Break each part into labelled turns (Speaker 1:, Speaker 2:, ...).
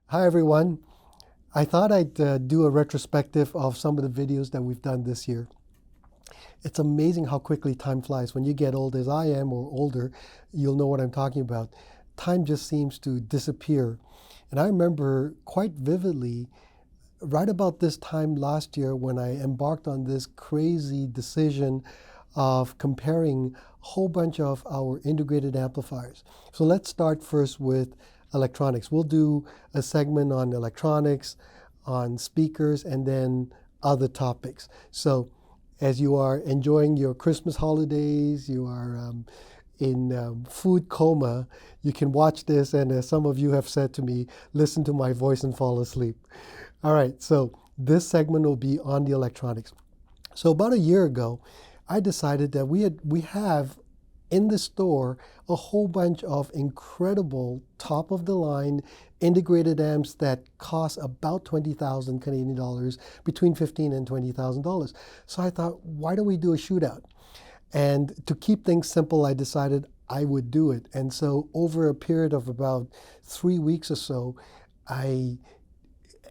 Speaker 1: Hi everyone. I thought I'd do a retrospective of some of the videos that we've done this year. It's amazing how quickly time flies. When you get old as I am or older, you'll know what I'm talking about. Time just seems to disappear. And I remember quite vividly right about this time last year when I embarked on this crazy decision of comparing a whole bunch of our integrated amplifiers. So let's start first with electronics. We'll do a segment on electronics, on speakers, and then other topics. So as you are enjoying your Christmas holidays, you are in food coma, you can watch this, and as some of you have said to me, listen to my voice and fall asleep. All right, so this segment will be on the electronics. So about a year ago, I decided that we have in the store a whole bunch of incredible top-of-the-line integrated amps that cost about 20,000 Canadian dollars, between 15 and $20,000. So I thought, why don't we do a shootout? And to keep things simple, I decided I would do it. And so over a period of about 3 weeks or so,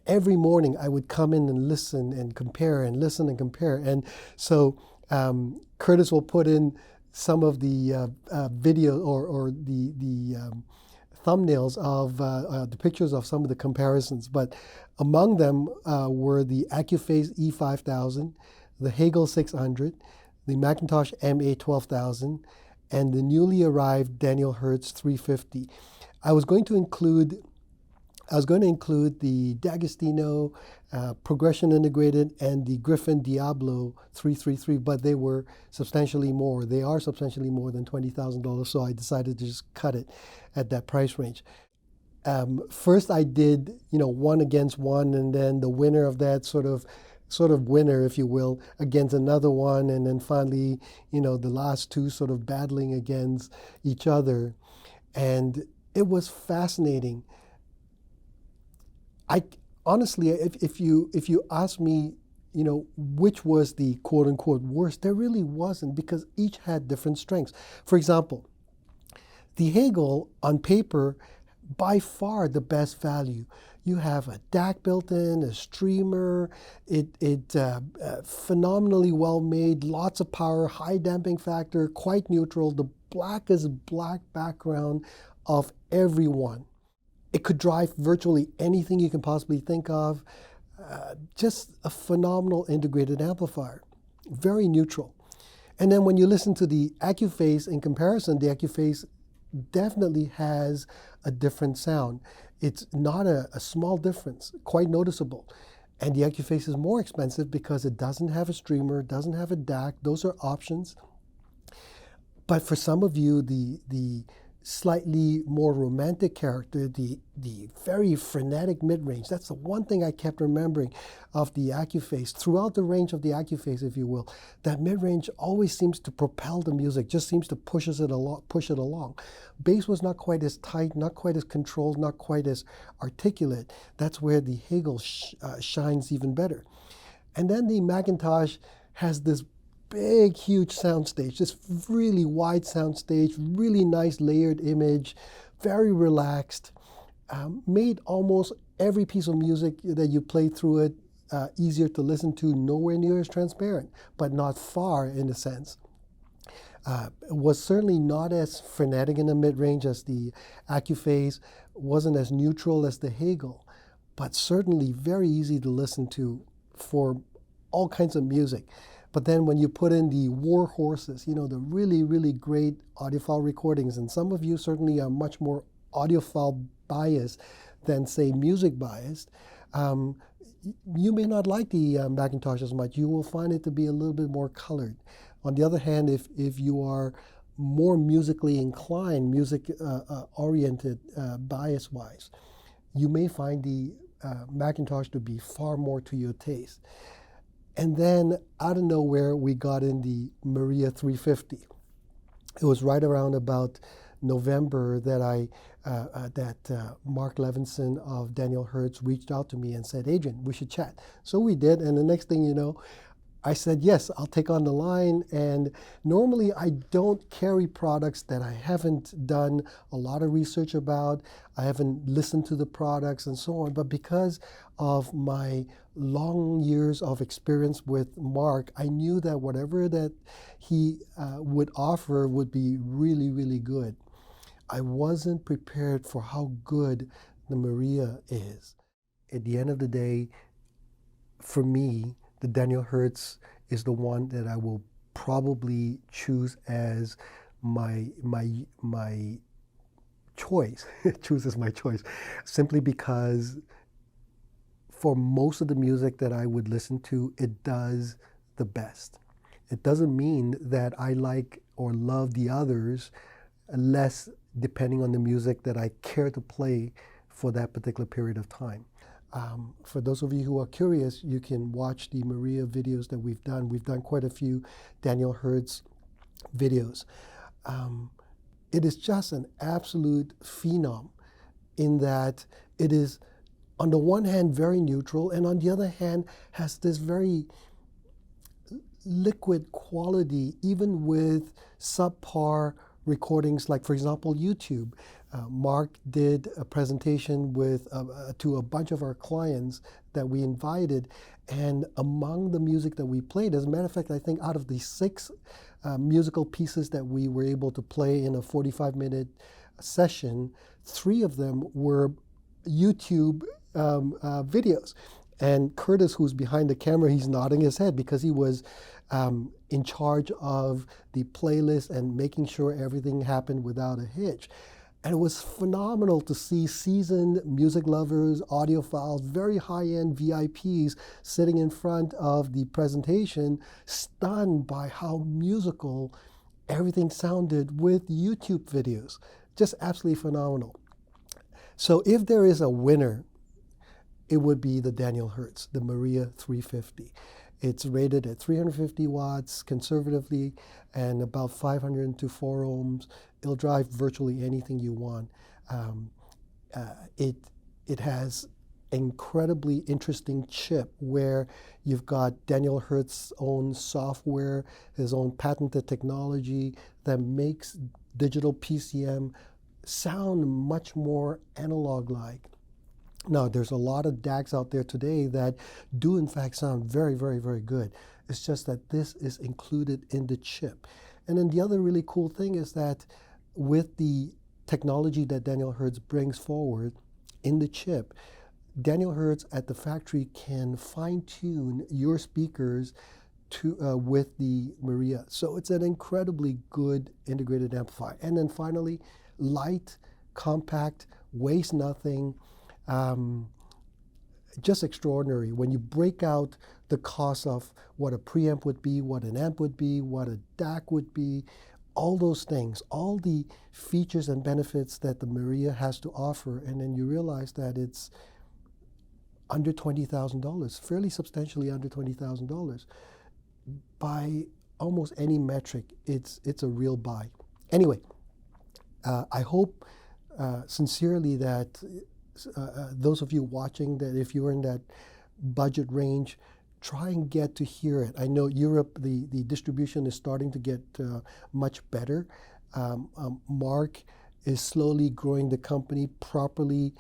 Speaker 1: every morning I would come in and listen and compare and listen and compare. And so Curtis will put in some of the video or the thumbnails of the pictures of some of the comparisons. But among them were the Acuphase E5000, the Hegel 600, the Macintosh MA12000, and the newly arrived Daniel Hertz 350. I was going to include the D'Agostino progression integrated and the Gryphon Diablo 333, but they were substantially more. They are substantially more than $20,000, so I decided to just cut it at that price range. First, I did one against one, and then the winner of that sort of winner, if you will, against another one, and then finally, the last two sort of battling against each other, and it was fascinating. I honestly, if you ask me, which was the quote unquote worst, there really wasn't, because each had different strengths. For example, the Hegel on paper, by far the best value. You have a DAC built in, a streamer, phenomenally well made, lots of power, high damping factor, quite neutral, the blackest black background of everyone. It could drive virtually anything you can possibly think of. Just a phenomenal integrated amplifier, very neutral. And then when you listen to the Acuphase in comparison, the Acuphase definitely has a different sound. It's not a small difference, quite noticeable. And the Acuphase is more expensive because it doesn't have a streamer, doesn't have a DAC. Those are options. But for some of you, the slightly more romantic character, the very frenetic mid-range. That's the one thing I kept remembering of the Acuphase. Throughout the range of the Acuphase, if you will, that mid-range always seems to propel the music, just seems to push it along. Bass was not quite as tight, not quite as controlled, not quite as articulate. That's where the Hegel shines even better. And then the Macintosh has this big, huge soundstage, this really wide soundstage, really nice layered image, very relaxed, made almost every piece of music that you play through it easier to listen to, nowhere near as transparent, but not far in a sense. Was certainly not as frenetic in the mid-range as the Acuphase, wasn't as neutral as the Hegel, but certainly very easy to listen to for all kinds of music. But then when you put in the war horses, the really, really great audiophile recordings, and some of you certainly are much more audiophile biased than, say, music biased, you may not like the Macintosh as much. You will find it to be a little bit more colored. On the other hand, if you are more musically inclined, music-oriented bias-wise, you may find the Macintosh to be far more to your taste. And then out of nowhere, we got in the Maria 350. It was right around about November that Mark Levinson of Daniel Hertz reached out to me and said, Adrian, we should chat. So we did, and the next thing you know, I said, yes, I'll take on the line. And normally I don't carry products that I haven't done a lot of research about. I haven't listened to the products and so on. But because of my long years of experience with Mark, I knew that whatever that he would offer would be really, really good. I wasn't prepared for how good the Maria is. At the end of the day, for me, the Daniel Hertz is the one that I will probably choose as my choice. Choose as my choice, simply because for most of the music that I would listen to, it does the best. It doesn't mean that I like or love the others less, depending on the music that I care to play for that particular period of time. For those of you who are curious, you can watch the Maria videos that we've done. We've done quite a few Daniel Hertz videos. It is just an absolute phenom in that it is, on the one hand, very neutral, and on the other hand, has this very liquid quality, even with subpar recordings, like, for example, YouTube. Mark did a presentation with to a bunch of our clients that we invited, and among the music that we played, as a matter of fact, I think out of the 6 musical pieces that we were able to play in a 45-minute session, 3 of them were YouTube videos. And Curtis, who's behind the camera, he's nodding his head because he was in charge of the playlist and making sure everything happened without a hitch. And it was phenomenal to see seasoned music lovers, audiophiles, very high-end VIPs sitting in front of the presentation, stunned by how musical everything sounded with YouTube videos. Just absolutely phenomenal. So if there is a winner, it would be the Daniel Hertz, the Maria 350. It's rated at 350 watts conservatively and about 500 to 4 ohms. It'll drive virtually anything you want. It has incredibly interesting chip where you've got Daniel Hertz's own software, his own patented technology that makes digital PCM sound much more analog-like. Now, there's a lot of DACs out there today that do in fact sound very, very, very good. It's just that this is included in the chip. And then the other really cool thing is that with the technology that Daniel Hertz brings forward in the chip, Daniel Hertz at the factory can fine-tune your speakers to with the Maria. So it's an incredibly good integrated amplifier. And then finally, light, compact, weighs nothing. Just extraordinary. When you break out the cost of what a preamp would be, what an amp would be, what a DAC would be, all those things, all the features and benefits that the Maria has to offer, and then you realize that it's under $20,000, fairly substantially under $20,000. By almost any metric, it's a real buy. Anyway, I hope sincerely that those of you watching, that if you're in that budget range, try and get to hear it. I know Europe, the distribution is starting to get much better. Mark is slowly growing the company properly,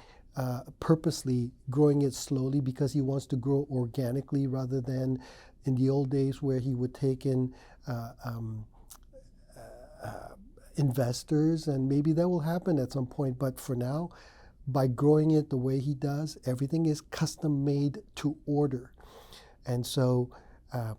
Speaker 1: purposely growing it slowly because he wants to grow organically rather than in the old days where he would take in investors, and maybe that will happen at some point. But for now, by growing it the way he does, everything is custom made to order. And so,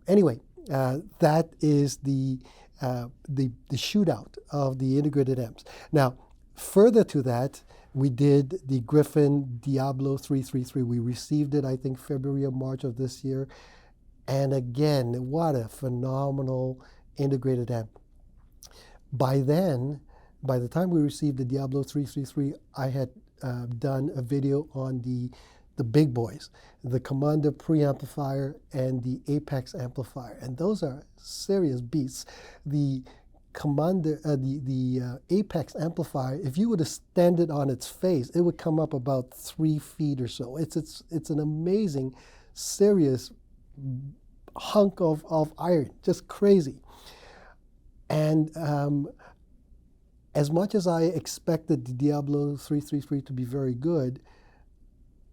Speaker 1: anyway, that is the shootout of the integrated amps. Now, further to that, we did the Gryphon Diablo 333. We received it, I think, February or March of this year. And again, what a phenomenal integrated amp. By then, by the time we received the Diablo 333, I had done a video on the big boys, the Commander Preamplifier and the Apex amplifier. And those are serious beasts. The Commander, the Apex amplifier, if you were to stand it on its face, it would come up about 3 feet or so. It's an amazing, serious, hunk of iron, just crazy. And as much as I expected the Diablo 333 to be very good,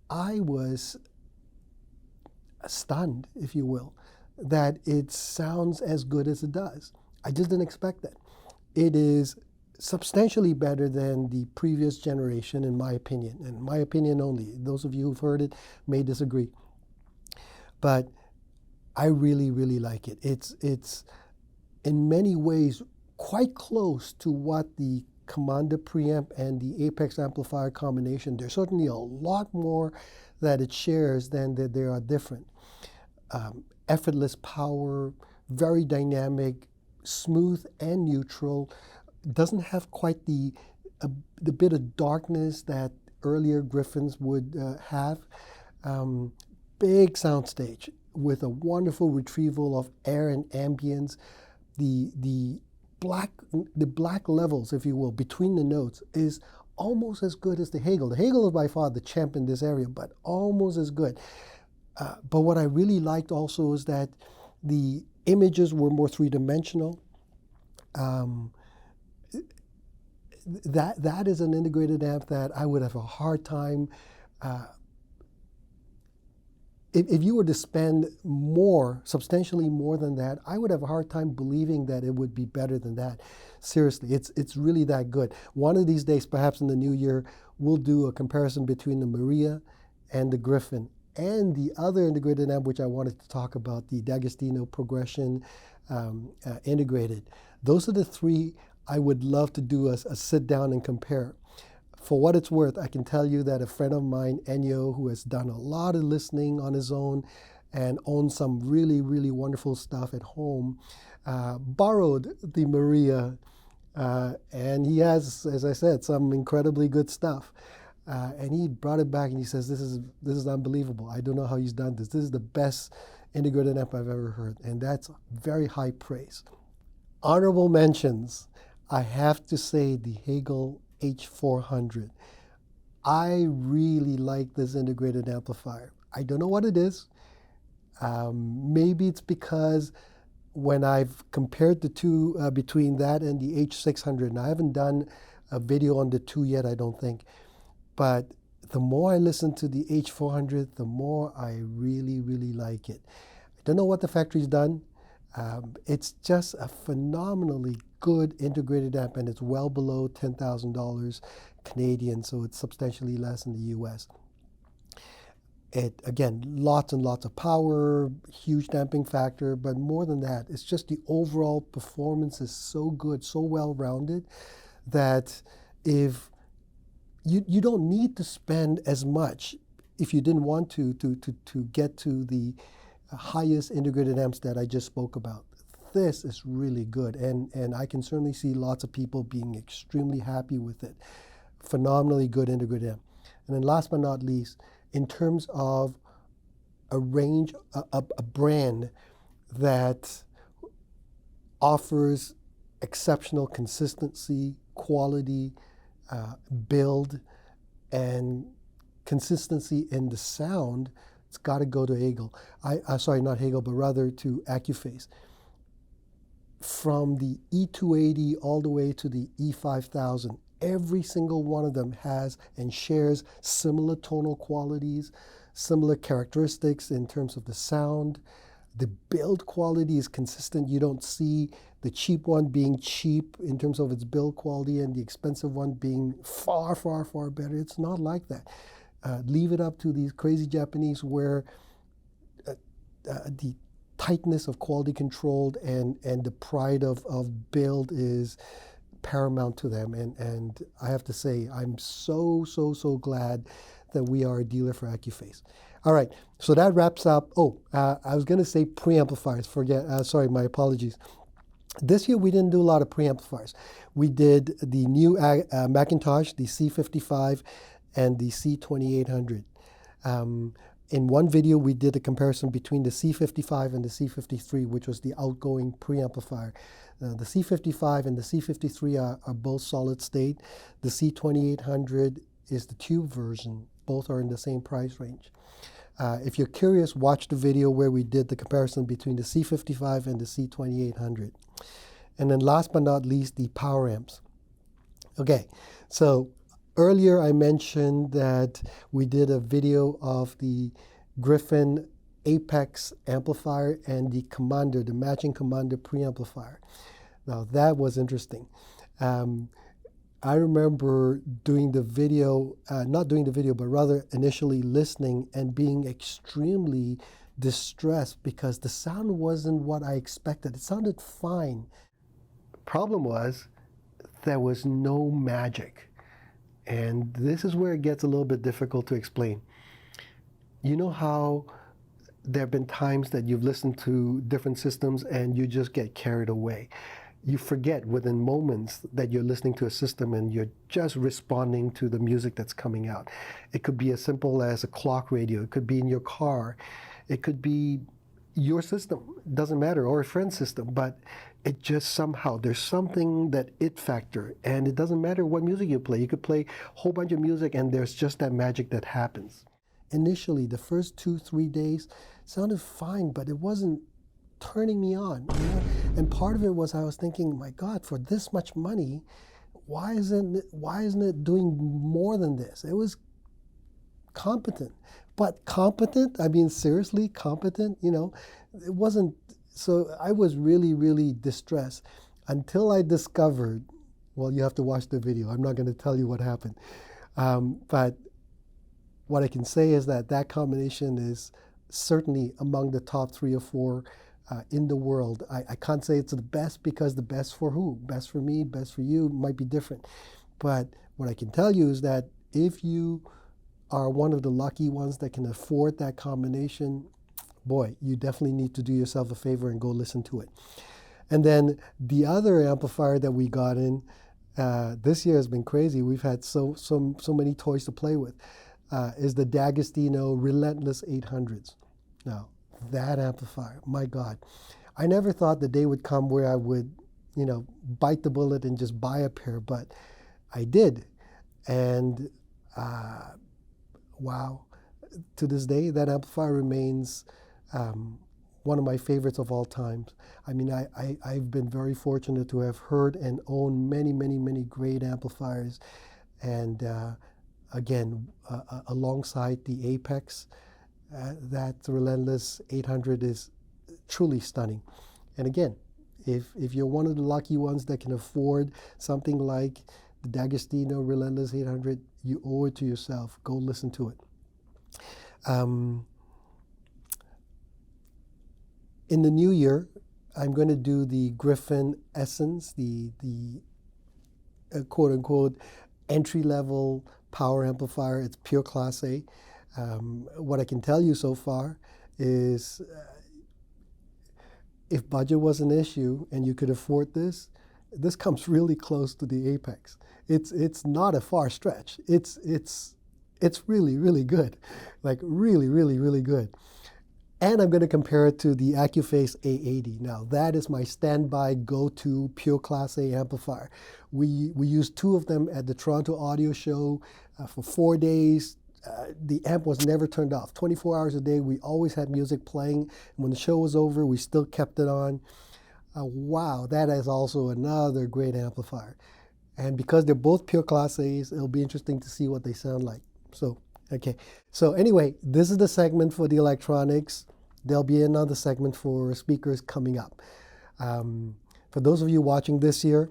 Speaker 1: I was stunned, if you will, that it sounds as good as it does. I just didn't expect that. It is substantially better than the previous generation, in my opinion, and my opinion only. Those of you who've heard it may disagree. But I really, really like it. It's in many ways quite close to what the Commander preamp and the Apex amplifier combination. There's certainly a lot more that it shares than that they are different. Effortless power, very dynamic, smooth and neutral. Doesn't have quite the bit of darkness that earlier Gryphons would have. Big soundstage with a wonderful retrieval of air and ambience. The black levels, if you will, between the notes is almost as good as the Hegel. The Hegel is by far the champ in this area, but almost as good. But what I really liked also is that the images were more three-dimensional. That is an integrated amp that I would have a hard time. If you were to spend more, substantially more than that, I would have a hard time believing that it would be better than that. Seriously, it's really that good. One of these days, perhaps in the new year, we'll do a comparison between the Maria and the Gryphon and the other integrated amp, which I wanted to talk about, the D'Agostino Progression integrated. Those are the three I would love to do a sit down and compare. For what it's worth, I can tell you that a friend of mine, Ennio, who has done a lot of listening on his own and owns some really, really wonderful stuff at home, borrowed the Maria, and he has, as I said, some incredibly good stuff. And he brought it back and he says, this is unbelievable. I don't know how he's done this. This is the best integrated amp I've ever heard. And that's very high praise. Honorable mentions. I have to say the Hegel H400. I really like this integrated amplifier. I don't know what it is. Maybe it's because when I've compared the two between that and the H600, and I haven't done a video on the two yet, I don't think, but the more I listen to the H400, the more I really, really like it. I don't know what the factory's done. It's just a phenomenally good integrated amp, and it's well below $10,000 Canadian, so it's substantially less in the US. It, again, lots and lots of power, huge damping factor, but more than that, it's just the overall performance is so good, so well-rounded, that if you don't need to spend as much if you didn't want to get to the highest integrated amps that I just spoke about. This is really good, and I can certainly see lots of people being extremely happy with it. Phenomenally good integrated amp. And then last but not least, in terms of a range, a brand that offers exceptional consistency, quality, build, and consistency in the sound, it's got to go to Hegel. Sorry, not Hegel, but rather to Acuphase. From the E280 all the way to the E5000, every single one of them has and shares similar tonal qualities, similar characteristics in terms of the sound. The build quality is consistent. You don't see the cheap one being cheap in terms of its build quality and the expensive one being far, far, far better. It's not like that. Leave it up to these crazy Japanese where the tightness of quality controlled and the pride of build is paramount to them. And I have to say, I'm so glad that we are a dealer for Acuphase. All right, so that wraps up. I was going to say preamplifiers. Sorry, my apologies. This year we didn't do a lot of preamplifiers. We did the new Macintosh, the C55 and the C2800. In one video, we did a comparison between the C55 and the C53, which was the outgoing preamplifier. The C55 and the C53 are both solid state. The C2800 is the tube version. Both are in the same price range. If you're curious, watch the video where we did the comparison between the C55 and the C2800. And then last but not least, the power amps. Okay, so earlier I mentioned that we did a video of the Gryphon Apex amplifier and the Commander, the matching Commander preamplifier. Now that was interesting. I remember doing the video, not doing the video, but rather initially listening and being extremely distressed because the sound wasn't what I expected. It sounded fine. Problem was, there was no magic. And this is where it gets a little bit difficult to explain. You know how there have been times that you've listened to different systems and you just get carried away. You forget within moments that you're listening to a system and you're just responding to the music that's coming out. It could be as simple as a clock radio. It could be in your car. It could be your system. It doesn't matter, or a friend's system, but it just somehow, there's something that it factor, and it doesn't matter what music you play. You could play a whole bunch of music and there's just that magic that happens. Initially, the first 2-3 days sounded fine, but it wasn't turning me on. You know? And part of it was I was thinking, my God, for this much money, why isn't it doing more than this? It was competent. But competent, I mean, seriously, competent, you know, it wasn't. So I was really, really distressed until I discovered, well, you have to watch the video. I'm not going to tell you what happened. But what I can say is that that combination is certainly among the top 3 or 4 in the world. I can't say it's the best because the best for who? Best for me, best for you might be different. But what I can tell you is that if you are one of the lucky ones that can afford that combination, boy, you definitely need to do yourself a favor and go listen to it. And then the other amplifier that we got in this year has been crazy. We've had so many toys to play with. Is the D'Agostino Relentless 800s. Now, that amplifier, my God. I never thought the day would come where I would, you know, bite the bullet and just buy a pair, but I did. And wow, to this day, that amplifier remains one of my favorites of all time. I mean, I've been very fortunate to have heard and own many, many, many great amplifiers. And again, alongside the Apex, that Relentless 800 is truly stunning. And again, if you're one of the lucky ones that can afford something like the D'Agostino Relentless 800, you owe it to yourself. Go listen to it. In the new year, I'm going to do the Gryphon Essence, the quote-unquote entry-level power amplifier. It's pure Class A. What I can tell you so far is if budget was an issue and you could afford this, this comes really close to the Apex. It's not a far stretch. It's really, really good. Like really, really, really good. And I'm going to compare it to the Acuphase A80. Now, that is my standby go-to pure Class A amplifier. We used 2 of them at the Toronto Audio Show for 4 days. The amp was never turned off. 24 hours a day, we always had music playing. And when the show was over, we still kept it on. Wow, that is also another great amplifier. And because they're both pure Class A's, it'll be interesting to see what they sound like. So, okay. So anyway, this is the segment for the electronics. There'll be another segment for speakers coming up. For those of you watching this year,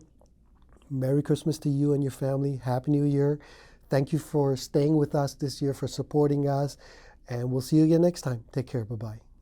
Speaker 1: Merry Christmas to you and your family. Happy New Year. Thank you for staying with us this year, for supporting us. And we'll see you again next time. Take care. Bye-bye.